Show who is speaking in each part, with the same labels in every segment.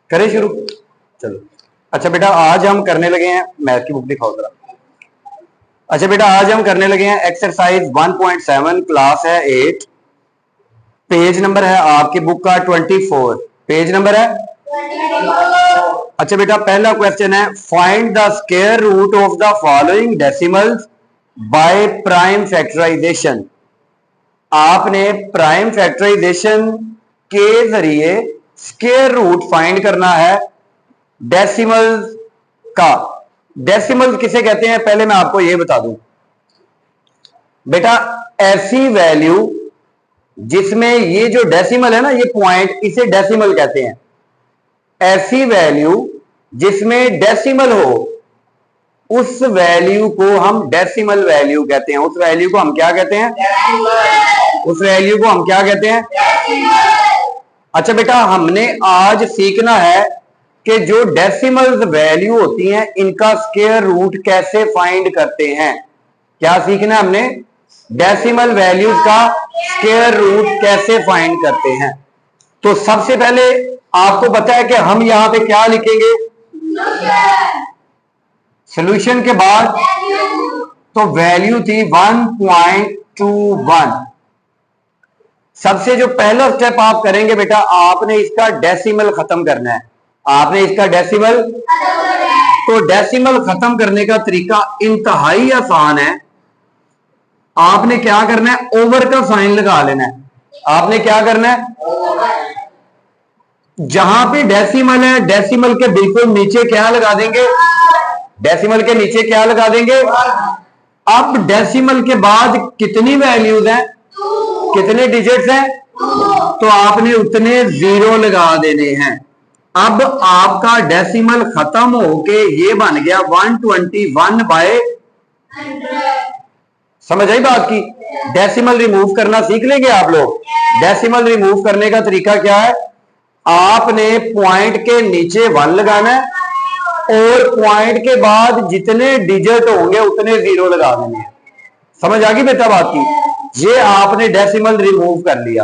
Speaker 1: करें शुरू, चलो। अच्छा बेटा आज हम करने लगे हैं, मैथ की बुक दिखाओ जरा। अच्छा बेटा आज हम करने लगे हैं एक्सरसाइज 1.7, क्लास है 8, पेज नंबर है आपकी बुक का 24, पेज नंबर है 24। अच्छा बेटा पहला क्वेश्चन है, find the square root of the following decimals by prime factorisation. आपने प्राइम फैक्टराइजेशन के जरिए स्क्वायर रूट फाइंड करना है डेसिमल का। डेसिमल किसे कहते हैं पहले मैं आपको यह बता दूं बेटा, ऐसी वैल्यू जिसमें ये जो डेसिमल है ना, ये पॉइंट, इसे डेसिमल कहते हैं। ऐसी वैल्यू जिसमें डेसिमल हो उस वैल्यू को हम डेसिमल वैल्यू कहते हैं। उस वैल्यू को हम क्या कहते हैं? उस वैल्यू को हम क्या कहते हैं? अच्छा बेटा हमने आज सीखना है कि जो डेसिमल वैल्यू होती हैं इनका स्क्वायर रूट कैसे फाइंड करते हैं। क्या सीखना है हमने? डेसिमल वैल्यूज का स्क्वायर रूट कैसे फाइंड करते हैं। तो सबसे पहले आपको पता है कि हम यहां पे क्या लिखेंगे? सॉल्यूशन के बाद तो वैल्यू थी 1.21। सबसे जो पहला स्टेप आप करेंगे बेटा, आपने इसका डेसिमल खत्म करना है। आपने इसका डेसिमल, तो डेसिमल खत्म करने का तरीका इंतहाई आसान है। आपने क्या करना है? ओवर का साइन लगा लेना है। आपने क्या करना है? जहां पे डेसिमल है, डेसिमल के बिल्कुल नीचे क्या लगा देंगे? डेसिमल के नीचे क्या लगा देंगे? अब डेसिमल के बाद कितनी वैल्यूज हैं, कितने डिजिट्स हैं, तो आपने उतने जीरो लगा देने हैं। अब आपका डेसिमल खत्म होके ये बन गया 121/100। समझ आई बात की? डेसिमल रिमूव करना सीख लेंगे आप लोग। डेसिमल रिमूव करने का तरीका क्या है? आपने पॉइंट के नीचे 1 लगाना है और पॉइंट के बाद जितने डिजिट होंगे उतने जीरो लगा देने हैं। समझ आ गई बेटा बात की? ये आपने डेसिमल रिमूव कर लिया।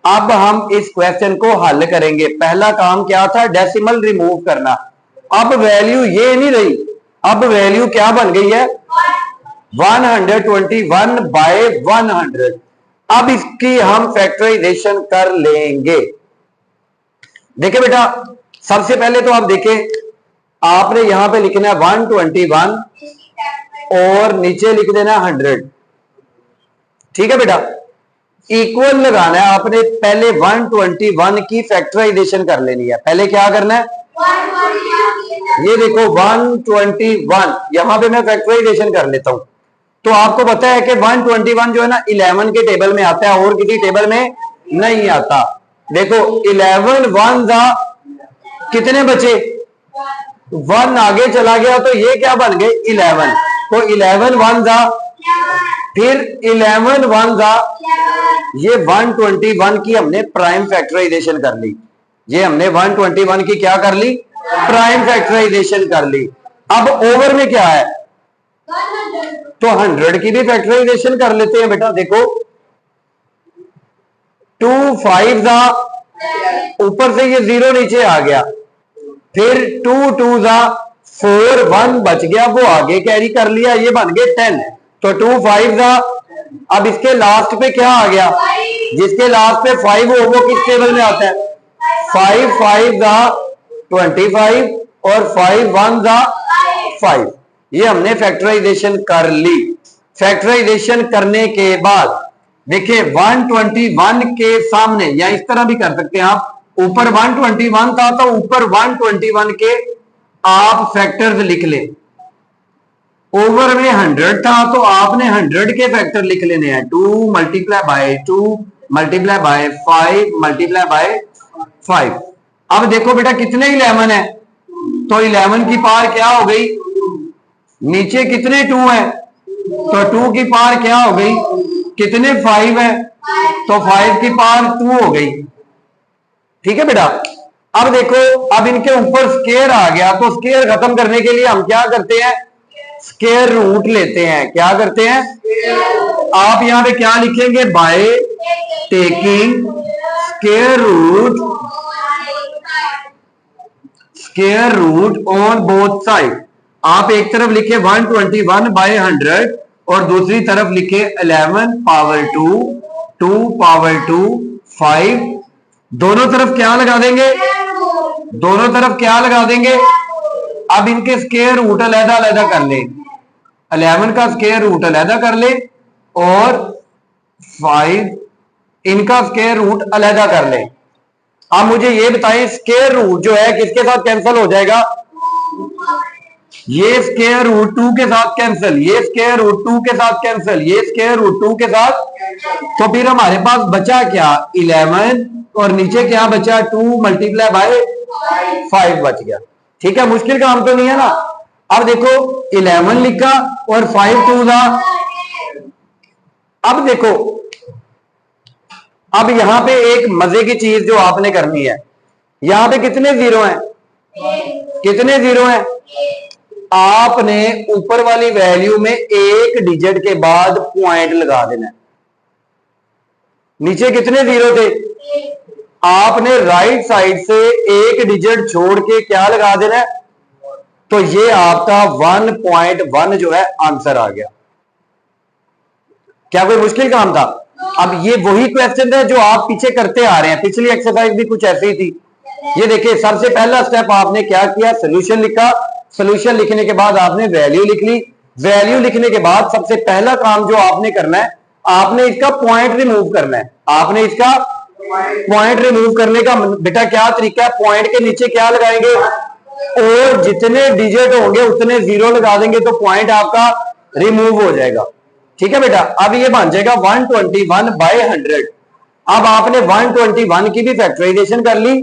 Speaker 1: अब हम इस क्वेश्चन को हल करेंगे। पहला काम क्या था? डेसिमल रिमूव करना। अब वैल्यू ये नहीं रही, अब वैल्यू क्या बन गई है? 121/100। अब इसकी हम फैक्टराइजेशन कर लेंगे। देखिए बेटा सबसे पहले तो आप देखें, आपने यहां पे लिखना है 121 और नीचे लिख देना 100। ठीक है बेटा, इक्वल लगाना है। आपने पहले 121 की फैक्टराइजेशन कर लेनी है। पहले क्या करना है? ये देखो 121, यहां पे मैं फैक्टराइजेशन कर लेता हूं। तो आपको पता है कि 121 जो है ना 11 के टेबल में आता है और किसी टेबल में नहीं आता। देखो 11 1 कितने बचे? 1 आगे चला गया तो ये क्या बन गए? 11। तो 11 1 फिर 11 1 ये 121 की हमने प्राइम फैक्टराइजेशन कर ली। ये हमने 121 की क्या कर ली? प्राइम फैक्टराइजेशन कर ली। अब ओवर में क्या है? तो 100 की भी फैक्टराइजेशन कर लेते हैं बेटा। देखो 2 5 ऊपर से ये 0 नीचे आ गया, फिर 2 2 4 1 बच गया, वो आगे कैरी कर लिया, ये बन गए 10। तो 2 5 अब इसके लास्ट पे क्या आ गया? जिसके लास्ट पे 5 हो वो किस टेबल में आता है? 5 5 25 और 5 1 5। ये हमने फैक्टराइजेशन कर ली। फैक्टराइजेशन करने के बाद देखिए 121 के सामने, या इस तरह भी कर सकते हैं आप, ऊपर 121 था तो ऊपर 121 के आप फैक्टर्स लिख ले। ओवर में 100 था तो आपने 100 के फैक्टर लिख लेने हैं। 2 × 2 × 5 × 5। अब देखो बेटा कितने 11 है, तो 11 की पावर क्या हो गई? नीचे कितने 2 है, तो 2 की पावर क्या हो गई? कितने 5 है, तो 5 की पावर 2 हो गई। ठीक है बेटा। अब देखो अब इनके ऊपर स्क्वायर आ गया, तो स्क्वायर खत्म करने के लिए हम क्या करते हैं? स्क्वायर रूट लेते हैं। क्या करते हैं? आप यहां पे क्या लिखेंगे? By taking square root square root on both side. आप एक तरफ लिखे 121/100 और दूसरी तरफ लिखे 11 पावर 2, 2 पावर 2, 5। दोनों तरफ क्या लगा देंगे? दोनों तरफ क्या लगा देंगे? अब इनके स्क्वायर रूट अलहदा अलहदा कर ले। 11 का स्क्वायर रूट अलहदा कर ले और 5 इनका स्क्वायर रूट अलहदा कर ले। अब मुझे ये बताएं, स्क्वायर रूट जो है किसके साथ कैंसिल हो जाएगा? ये स्क्वायर रूट 2 के साथ कैंसिल, ये स्क्वायर रूट 2 के साथ कैंसिल, ये स्क्वायर रूट 2 के साथ। तो फिर हमारे पास बचा क्या? 11 और नीचे क्या बचा? 2 मल्टीप्लाई बाय 5 बच गया। ठीक है, मुश्किल काम तो नहीं है ना। अब देखो 11 लिखा और 5 2 था। अब देखो, अब यहां पे एक मजे की चीज जो आपने करनी है, यहां पे कितने जीरो हैं? कितने जीरो हैं? आपने ऊपर वाली वैल्यू में एक डिजिट के बाद पॉइंट लगा देना है। नीचे कितने जीरो थे? आपने राइट साइड से एक डिजिट छोड़ के क्या लगा देना है? तो ये आपका 1.1 जो है आंसर आ गया। क्या कोई मुश्किल काम था? अब ये वही क्वेश्चन है जो आप पीछे करते आ रहे हैं। पिछली एक्सरसाइज भी कुछ ऐसी ही थी। ये देखिए, सबसे पहला स्टेप आपने क्या किया? सोल्यूशन लिखा। सोल्यूशन लिखने के बाद आपने वैल्यू लिख ली। वैल्यू लिखने के बाद सबसे पहला काम जो आपने करना है, आपने इसका पॉइंट रिमूव करना है। आपने इसका पॉइंट रिमूव करने का बेटा क्या तरीका है? पॉइंट के नीचे क्या लगाएंगे और जितने डिजिट होंगे उतने जीरो लगा देंगे तो पॉइंट आपका रिमूव हो जाएगा। ठीक है बेटा, अब ये बन जाएगा 121/100। अब आपने 121 की भी फैक्टराइजेशन कर ली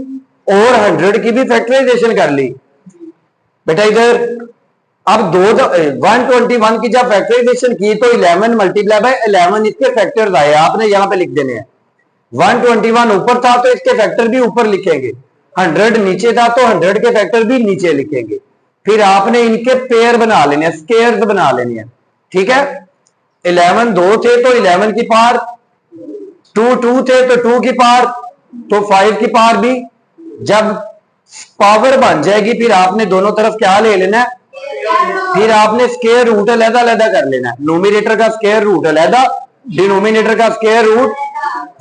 Speaker 1: और 100 की भी फैक्टराइजेशन कर ली। बेटा इधर अब 121 की जब फैक्टराइजेशन की तो 11 मल्टीप्लाई बाय 11 इसके फैक्टर्स आए, आपने यहां पे लिख देने हैं। 121 ऊपर था तो इसके फैक्टर भी ऊपर लिखेंगे, 100 नीचे था तो 100 के फैक्टर भी नीचे लिखेंगे। फिर आपने इनके पेयर बना लेने हैं, स्क्वायर्स बना लेने हैं। ठीक है, 11 2 थे तो 11 की पावर, 2 2 थे तो 2 की पावर, तो 5 की पावर भी। जब पावर बन जाएगी फिर आपने दोनों तरफ क्या ले लेना है? फिर आपने स्क्वायर रूट अलहदा अलहदा कर लेना है। नोमिनेटर का स्क्वायर रूट अलहदा, डिनोमिनेटर का स्क्वायर रूट।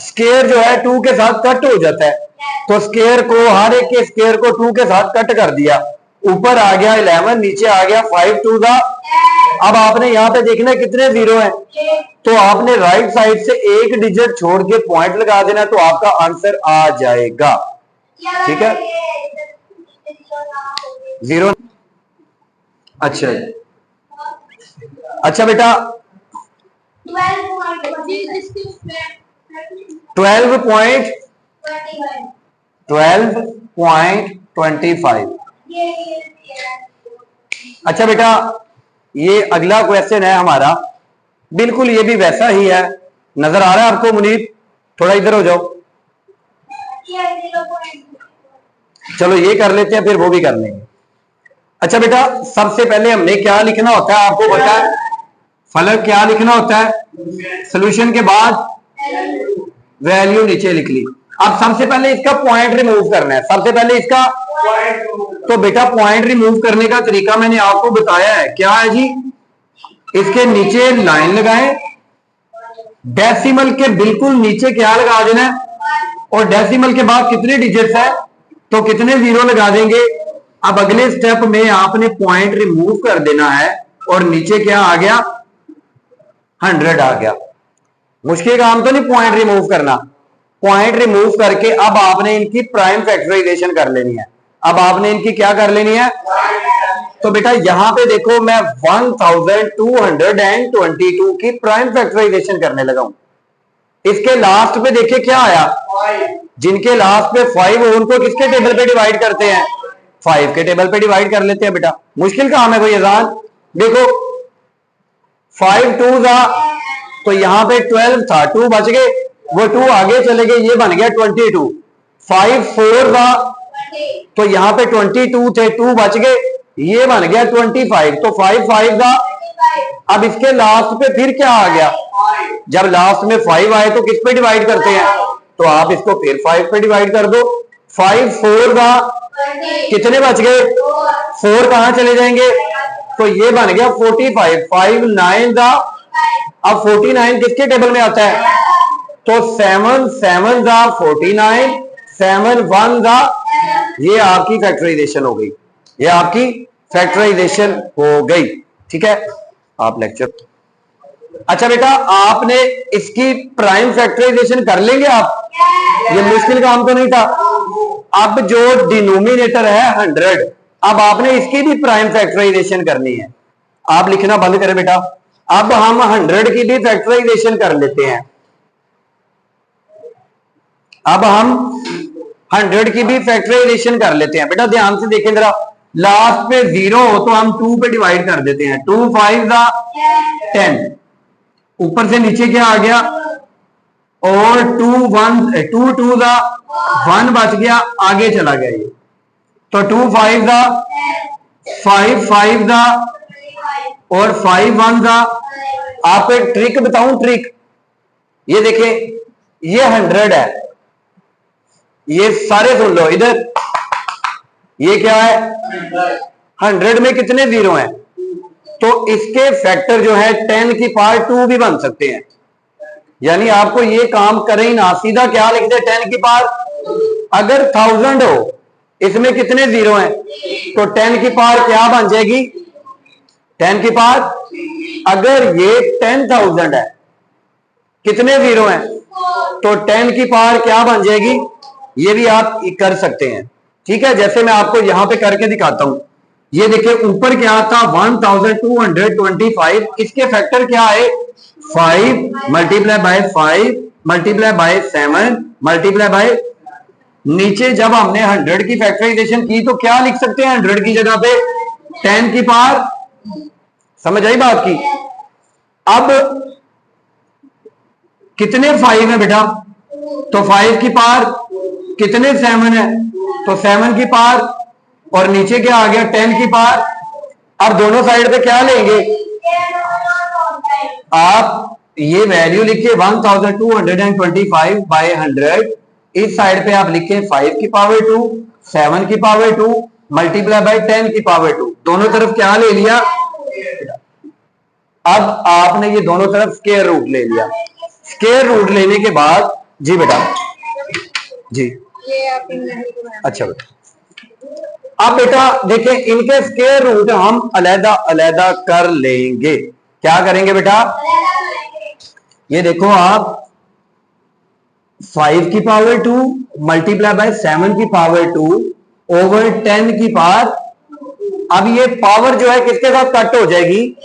Speaker 1: स्क्वायर जो है 2 के साथ कट हो जाता है, तो स्क्वायर को, हर एक के स्क्वायर को 2 के साथ कट कर दिया। ऊपर आ गया 11, नीचे आ गया 5 2 था। अब आपने यहां पे देखना है कितने जीरो हैं, तो आपने राइट साइड से एक डिजिट छोड़ के पॉइंट लगा देना तो आपका आंसर आ जाएगा। ठीक है, जीरो। अच्छा अच्छा बेटा, 12.25। अच्छा बेटा, ये अगला क्वेश्चन है हमारा, बिल्कुल ये भी वैसा ही है। नजर आ रहा है आपको मुनीर? थोड़ा इधर हो जाओ। चलो ये कर लेते हैं, फिर वो भी कर लेंगे। अच्छा बेटा, सबसे पहले हमने क्या लिखना होता है आपको पता है? फलक क्या लिखना होता है? सॉल्यूशन के बाद वैल्यू नीचे लिख ली। अब सबसे पहले इसका पॉइंट रिमूव करना है। सबसे पहले इसका तो बेटा पॉइंट रिमूव करने का तरीका मैंने आपको बताया है। क्या है जी? इसके नीचे लाइन लगाएं, डेसिमल के बिल्कुल नीचे क्या लगा देना है, और डेसिमल के बाद कितने डिजिट्स है तो कितने जीरो लगा देंगे। अब अगले स्टेप में आपने पॉइंट रिमूव कर देना है और नीचे क्या आ गया? 100 आ गया। मुश्किल काम तो नहीं पॉइंट रिमूव करना। पॉइंट रिमूव करके अब आपने इनकी प्राइम फैक्टराइजेशन कर लेनी है। अब आपने इनकी क्या कर लेनी है? तो बेटा यहां पे देखो, मैं 1222 की प्राइम फैक्टराइजेशन करने लगा हूं। इसके लास्ट पे देखिए क्या आया? जिनके लास्ट पे 5 हो उनको किसके टेबल पे डिवाइड करते हैं? 5 के टेबल पे डिवाइड कर लेते हैं। बेटा मुश्किल काम है कोई अजान? देखो 5 2 था तो यहां पे 12 था, 2 बच गए, वो 2 आगे चले गए, ये बन गया 22। 5 4 था तो यहां पे 22 थे, 2 बच गए, ये बन गया 25। तो 5 5 था। अब इसके लास्ट पे फिर क्या आ गया? जब लास्ट में 5 आए तो किस पे डिवाइड करते हैं? तो आप इसको फिर 5 पे डिवाइड कर दो। 5 4 का कितने बच गए, 4 कहां चले जाएंगे, तो ये बन गया 45, 5 9 का, अब 49 किसके टेबल में आता है, तो 7 7 का 49, 7 1 का, ये आपकी फैक्टराइजेशन हो गई, ये आपकी फैक्टराइजेशन हो गई। ठीक है, आप लेक्चर, अच्छा बेटा आपने इसकी प्राइम फैक्टराइजेशन कर लेंगे आप, ये मुश्किल काम तो नहीं था। अब जो डिनोमिनेटर है 100, अब आपने इसकी भी प्राइम फैक्टराइजेशन करनी है। आप लिखना बंद करें बेटा, अब हम 100 की भी फैक्टराइजेशन कर लेते हैं। अब हम 100 की भी फैक्टराइजेशन कर लेते हैं। बेटा ध्यान से देखें जरा, लास्ट पे 0 हो तो हम 2 पे डिवाइड कर देते हैं, 2 5 का 10, ऊपर से नीचे क्या आ गया, और 2 2 का 1 बच गया, आगे चला गया ये, तो 2 5 का 5 5 का और 5 1 का। आपको एक ट्रिक बताऊं, ट्रिक ये देखें, ये 100 है, ये सारे सुन लो इधर, ये क्या है 100 में कितने जीरो हैं, तो इसके फैक्टर जो है 10 की पावर 2 भी बन सकते हैं। यानी आपको ये काम करें ही ना, सीधा क्या लिख दे 10 की पावर, अगर 1000 हो इसमें कितने जीरो हैं, तो 10 की पावर क्या बन जाएगी, 10 की पावर, अगर ये 10,000 है कितने जीरो हैं, तो 10 की पावर क्या बन जाएगी, ये भी आप कर सकते हैं। ठीक है, जैसे मैं आपको यहां पे करके दिखाता हूं, ये देखिए ऊपर क्या था 1225, इसके फैक्टर क्या है 5 multiply by 5 multiply by 7 multiply by, नीचे जब हमने 100 की फैक्टराइजेशन की तो क्या लिख सकते हैं 100 की जगह पे 10 की पावर, समझ आई बात की। अब कितने 5 है बेटा, तो 5 की पावर, कितने 7 है, तो 7 की पावर, और नीचे क्या आ गया 10 की पावर। अब दोनों साइड पे क्या लेंगे, आप ये वैल्यू लिखिए 1225 बाय 100, इस साइड पे आप लिखे 5 की पावर 2 7 की पावर 2 मल्टीप्लाई बाय 10 की पावर 2, दोनों तरफ क्या ले लिया, अब आपने ये दोनों तरफ स्क्वायर रूट ले लिया। स्क्वायर रूट लेने के बाद जी बेटा, जी अच्छा बेटा, अब बेटा देखें इनके स्क्वायर रूट हम अलहदा अलहदा कर लेंगे। क्या करेंगे बेटा, ये देखो आप 5 की पावर 2 मल्टीप्लाई बाय 7 की पावर 2 ओवर 10 की पावर, अब ये पावर जो है किसके साथ कट हो जाएगी,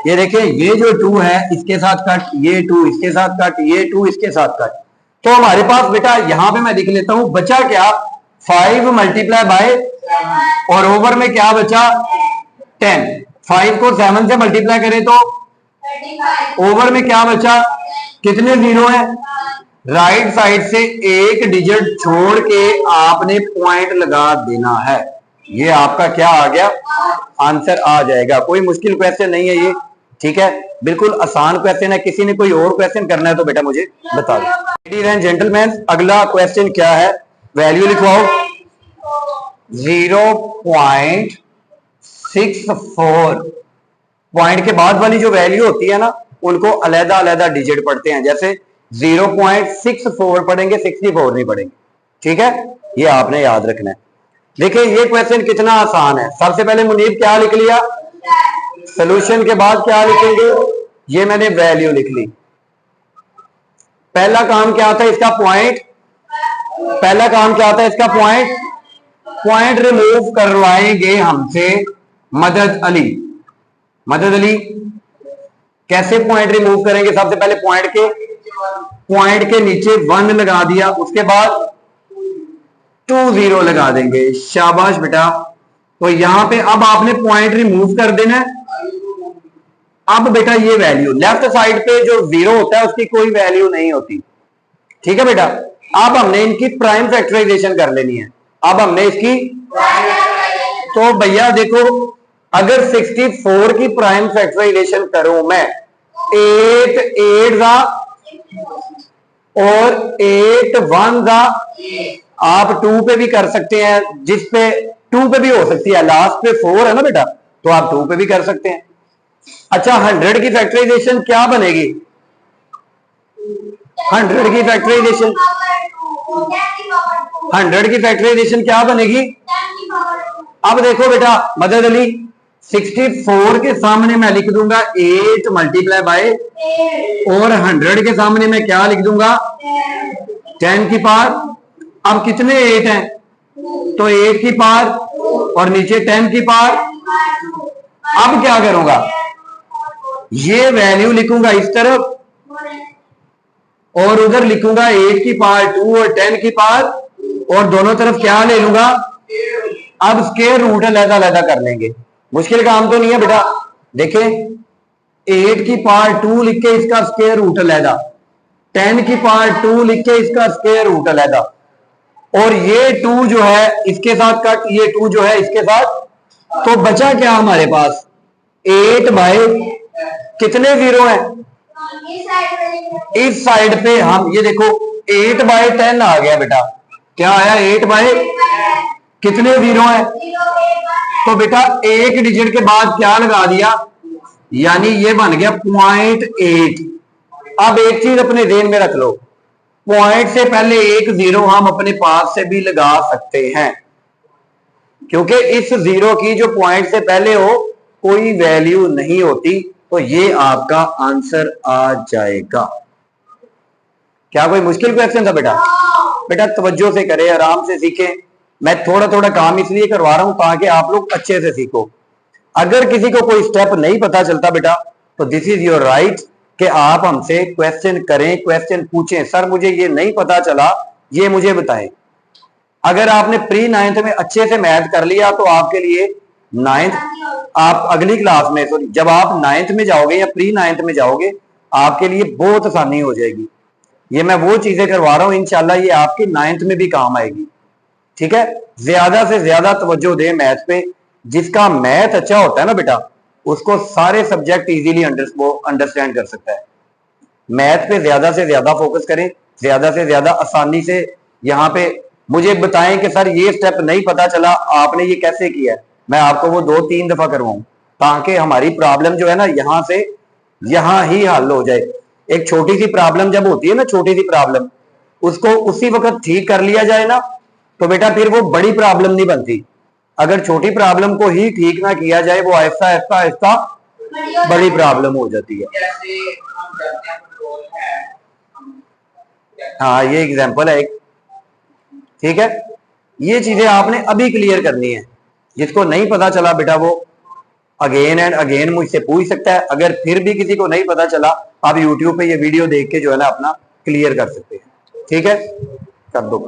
Speaker 1: ये देखें ये जो 2 है इसके साथ कट, ये 2 इसके साथ कट, ये 2 इसके साथ कट, तो हमारे पास बेटा यहां पे मैं लिख लेता हूं, बचा क्या 5 मल्टीप्लाई बाय, और ओवर में क्या बचा 10, 5 को 7 से मल्टीप्लाई करें तो ओवर में क्या बचा, कितने जीरो है, राइट साइड से एक डिजिट छोड़ के आपने पॉइंट लगा देना है, ये आपका क्या आ गया आंसर आ जाएगा। कोई मुश्किल क्वेश्चन नहीं है ये, ठीक है, बिल्कुल आसान क्वेश्चन है। किसी ने कोई और क्वेश्चन करना है तो बेटा मुझे बता दो। लेडीज एंड जेंटलमैन, अगला क्वेश्चन क्या है, वैल्यू लिखवाओ 0.64, पॉइंट के बाद वाली जो वैल्यू होती है ना उनको अलहदा अलहदा डिजिट पढ़ते हैं, जैसे 0.64 पढ़ेंगे 64 नहीं पढ़ेंगे, ठीक है, ये आपने याद रखना है। देखिए ये क्वेश्चन कितना आसान है। सबसे पहले मुनीब क्या लिख लिया, सोल्यूशन के बाद क्या लिखेंगे, ये मैंने वैल्यू लिख ली। पहला काम क्या था इसका पॉइंट, पहला काम क्या था इसका पॉइंट, पॉइंट रिमूव करवाएंगे हमसे मदद अली। मदद अली कैसे पॉइंट रिमूव करेंगे, सबसे पहले पॉइंट के नीचे 1 लगा दिया, उसके बाद 2 0 लगा देंगे, शाबाश बेटा। तो यहां पे अब आपने पॉइंट रिमूव कर देना है। अब बेटा ये वैल्यू लेफ्ट साइड पे जो 0 होता है उसकी कोई वैल्यू नहीं होती, ठीक है बेटा। अब हमने इनकी प्राइम फैक्टराइजेशन कर लेनी है। अब हमने इसकी, तो भैया देखो अगर 64 की प्राइम फैक्टराइजेशन करूं मैं, 8 8 का और 8 1 का आप 2 पे भी कर सकते हैं, जिस पे 2 पे भी हो सकती है, लास्ट पे 4 है ना बेटा, तो आप 2 पे भी कर सकते हैं। अच्छा 100 की फैक्टराइजेशन क्या बनेगी? 100 की फैक्टराइजेशन 100 की फैक्टराइजेशन क्या बनेगी? अब देखो बेटा मदद अली, 64 के सामने मैं लिख दूंगा 8 मल्टीप्लाई बाय, और 100 के सामने मैं क्या लिख दूंगा? 10 की पावर। अब कितने 8 हैं? तो 8 की पावर और नीचे 10 की पावर। अब क्या करूंगा? ये वैल्यू लिखूंगा इस तरफ और उधर लिखूंगा 8 की पावर 2 और 10 की पावर, और दोनों तरफ क्या ले लूंगा? अब स्क्वायर रूट अलग अलग कर लेंगे, मुश्किल काम तो नहीं है बेटा। देखें 8 की पावर 2 लिख के इसका स्क्वायर रूट अलग, 10 की पावर 2 लिख के इसका स्क्वायर रूट अलग, और ये 2 जो है इसके साथ कट, ये 2 जो है इसके साथ, तो बचा क्या हमारे पास? 8 बाय कितने जीरो है? इस साइड पे हम ये देखो 8 बाय 10 आ गया बेटा, क्या आया? 8 बाय कितने जीरो है? तो बेटा एक डिजिट के बाद क्या लगा दिया, यानी ये बन गया 0.8। अब एक चीज अपने ध्यान में रख लो, पॉइंट से पहले एक जीरो हम अपने पास से भी लगा सकते हैं, क्योंकि इस जीरो की जो पॉइंट से पहले हो कोई वैल्यू नहीं होती, तो ये आपका आंसर आ जाएगा। क्या कोई मुश्किल क्वेश्चन था बेटा? बेटा तवज्जो से करें, आराम से सीखें। मैं थोड़ा थोड़ा काम इसलिए करवा रहा हूं ताकि आप लोग अच्छे से सीखो। अगर किसी को कोई स्टेप नहीं पता चलता बेटा, तो दिस इज योर राइट कि आप हमसे क्वेश्चन करें, क्वेश्चन पूछें, सर मुझे ये नहीं पता चला, ये मुझे बताएं। अगर आपने प्री 9th में अच्छे से मैथ कर लिया तो आपके लिए 9th, आप अगली क्लास में, सॉरी जब आप 9th में जाओगे या प्री 9th में जाओगे, आपके लिए बहुत आसानी हो जाएगी। ये मैं वो चीजें करवा रहा हूं, इंशाल्लाह ये आपकी 9th में भी काम आएगी। ठीक है, ज्यादा से ज्यादा तवज्जो दे मैथ पे। जिसका मैथ अच्छा होता है ना बेटा, उसको सारे सब्जेक्ट इजीली अंडरस्टैंड कर सकता है। मैथ पे ज्यादा से ज्यादा फोकस करें, ज्यादा से ज्यादा आसानी से यहाँ पे मुझे बताएं कि सर ये स्टेप नहीं पता चला, आपने ये कैसे किया, मैं आपको वो 2-3 दफा करवाऊं, ताकि हमारी प्रॉब्लम जो है ना यहां से यहां ही हल हो जाए। एक छोटी सी प्रॉब्लम जब होती है ना, छोटी सी प्रॉब्लम, उसको उसी वक्त ठीक कर लिया जाए ना, तो बेटा फिर वो बड़ी प्रॉब्लम नहीं बनती। अगर छोटी प्रॉब्लम को ही ठीक ना किया जाए, वो आहिस्ता आहिस्ता आहिस्ता बड़ी प्रॉब्लम हो जाती है। हाँ ये एग्जाम्पल है एक। ठीक है, ये चीजें आपने अभी क्लियर करनी है। जिसको नहीं पता चला बेटा वो अगेन एंड अगेन मुझसे पूछ सकता है। अगर फिर भी किसी को नहीं पता चला, आप यूट्यूब पे ये वीडियो देख के जो है ना अपना क्लियर कर सकते हैं। ठीक है, कर दो।